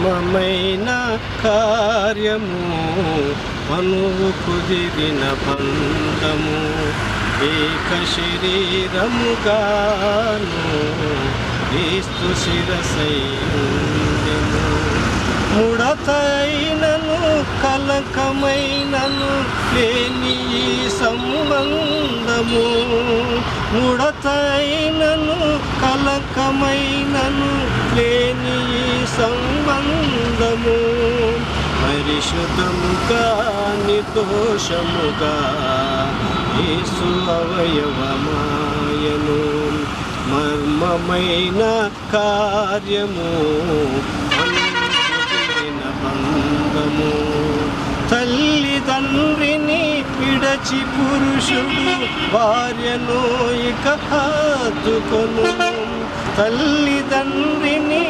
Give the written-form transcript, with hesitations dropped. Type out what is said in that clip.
మర్మమైన కార్యము మనువు కుదిరిన బంధము ఏక శరీరముగాను క్రీస్తు శిరసైందెను ముడతైనను కలకమైనను లేని ఈ సంబంధము ముడతైనను కలకమైనను లేని ఈ సంబంధము పరిశుద్ధముగా నిర్దోషముగా యేసు అవయవమాయను మర్మమైన కార్యము బంధము తల్లిదండ్రిని విడచి పురుషుడు భార్యను ఇక హత్తుకొను తల్లిదండ్రిని